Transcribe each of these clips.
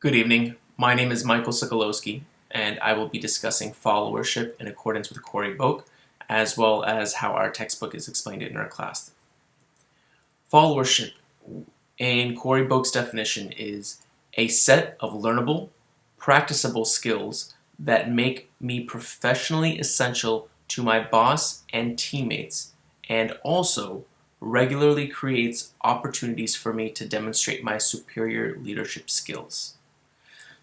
Good evening. My name is Michael Sokolowski, and I will be discussing followership in accordance with Corey Boak, as well as how our textbook is explained in our class. Followership, in Corey Boak's definition, is a set of learnable, practicable skills that make me professionally essential to my boss and teammates, and also regularly creates opportunities for me to demonstrate my superior leadership skills.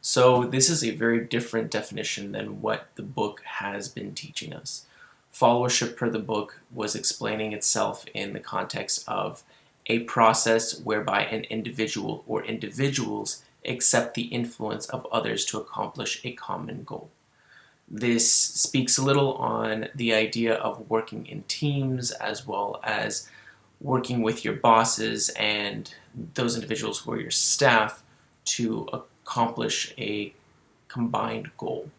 So this is a very different definition than what the book has been teaching us. Followership per the book was explaining itself in the context of a process whereby an individual or individuals accept the influence of others to accomplish a common goal. This speaks a little on the idea of working in teams as well as working with your bosses and those individuals who are your staff to accomplish a combined goal.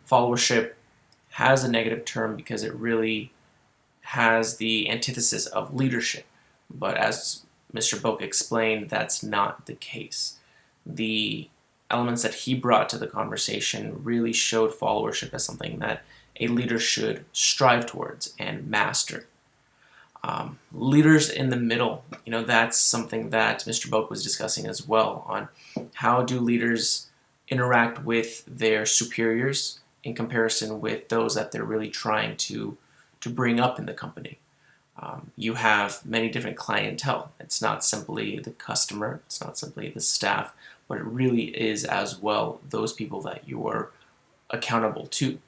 Followership has a negative term because it really has the antithesis of leadership, but as Mr. Boak explained, that's not the case. The elements that he brought to the conversation really showed followership as something that a leader should strive towards and master. Leaders in the middle, that's something that Mr. Boak was discussing as well on how do leaders interact with their superiors in comparison with those that they're really trying to bring up in the company. You have many different clientele. It's not simply the customer, it's not simply the staff, but it really is as well those people that you are accountable to.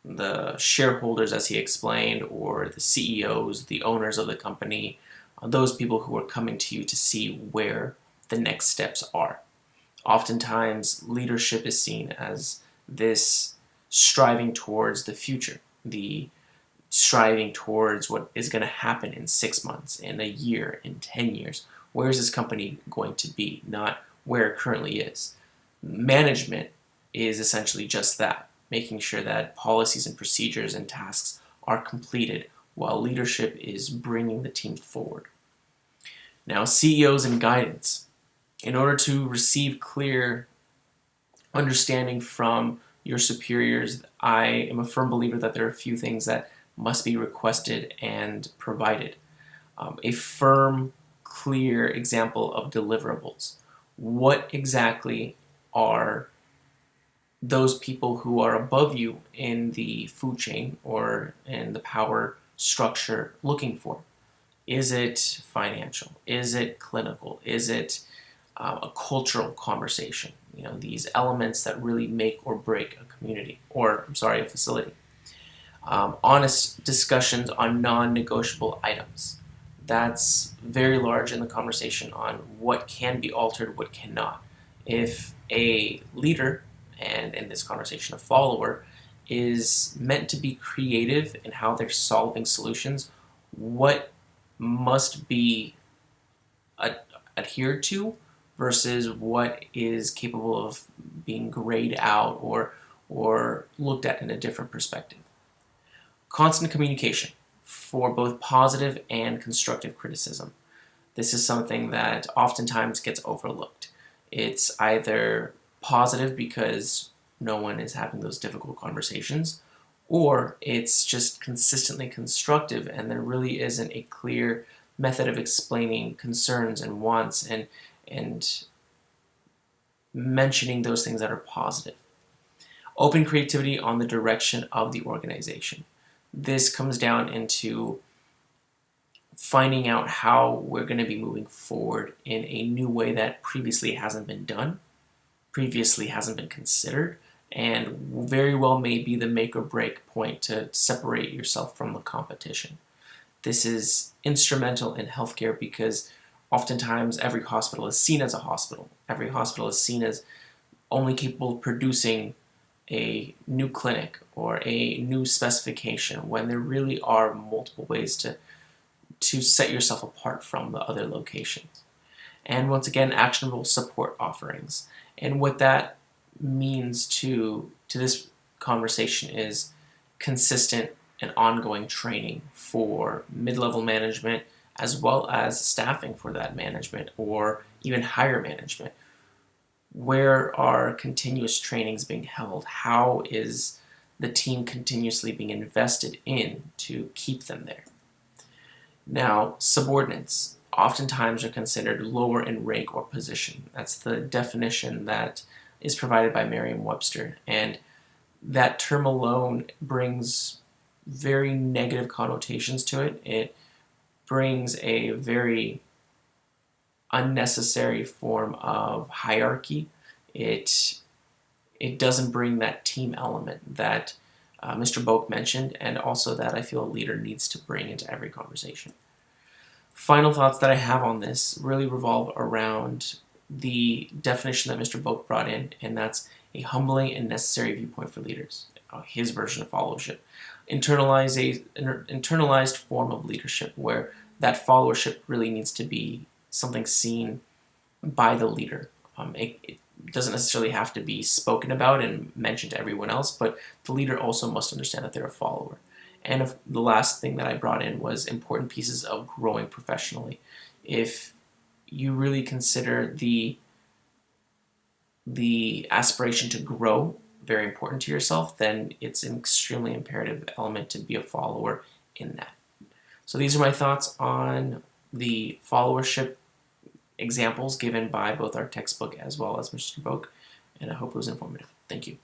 The shareholders, as he explained, or the CEOs, the owners of the company, those people who are coming to you to see where the next steps are. Oftentimes, leadership is seen as this striving towards the future, the striving towards what is going to happen in 6 months, in a year, in 10 years. Where is this company going to be, not where it currently is. Management is essentially just that, making sure that policies and procedures and tasks are completed while leadership is bringing the team forward. Now, CEOs and guidance. In order to receive clear understanding from your superiors, I am a firm believer that there are a few things that must be requested and provided. A firm, clear example of deliverables. What exactly are those people who are above you in the food chain or in the power structure looking for? Is it financial? Is it clinical? Is it a cultural conversation? These elements that really make or break a community, or a facility. Honest discussions on non-negotiable items. That's very large in the conversation on what can be altered, what cannot. If a leader, and in this conversation a follower, is meant to be creative in how they're solving solutions, what must be adhered to versus what is capable of being grayed out or looked at in a different perspective. Constant communication for both positive and constructive criticism. This is something that oftentimes gets overlooked. It's either positive because no one is having those difficult conversations, or it's just consistently constructive and there really isn't a clear method of explaining concerns and wants and mentioning those things that are positive. Open creativity on the direction of the organization. This comes down into finding out how we're going to be moving forward in a new way that previously hasn't been done, previously hasn't been considered, and very well may be the make or break point to separate yourself from the competition. This is instrumental in healthcare because oftentimes every hospital is seen as a hospital. Every hospital is seen as only capable of producing a new clinic or a new specification when there really are multiple ways to set yourself apart from the other locations. And once again, actionable support offerings. And what that means to this conversation is consistent and ongoing training for mid-level management as well as staffing for that management or even higher management. where are continuous trainings being held? How is the team continuously being invested in to keep them there? Now, subordinates oftentimes are considered lower in rank or position. That's the definition that is provided by Merriam-Webster, and that term alone brings very negative connotations to it. It brings a very unnecessary form of hierarchy. It doesn't bring that team element that Mr. Boak mentioned, and also that I feel a leader needs to bring into every conversation. Final thoughts that I have on this really revolve around the definition that Mr. Boak brought in, and that's a humbling and necessary viewpoint for leaders, his version of followership. Internalized form of leadership where that followership really needs to be something seen by the leader. It doesn't necessarily have to be spoken about and mentioned to everyone else, but the leader also must understand that they're a follower. And the last thing that I brought in was important pieces of growing professionally. If you really consider the aspiration to grow very important to yourself, then it's an extremely imperative element to be a follower in that. So these are my thoughts on the followership examples given by both our textbook as well as Mr. Boak, and I hope it was informative. Thank you.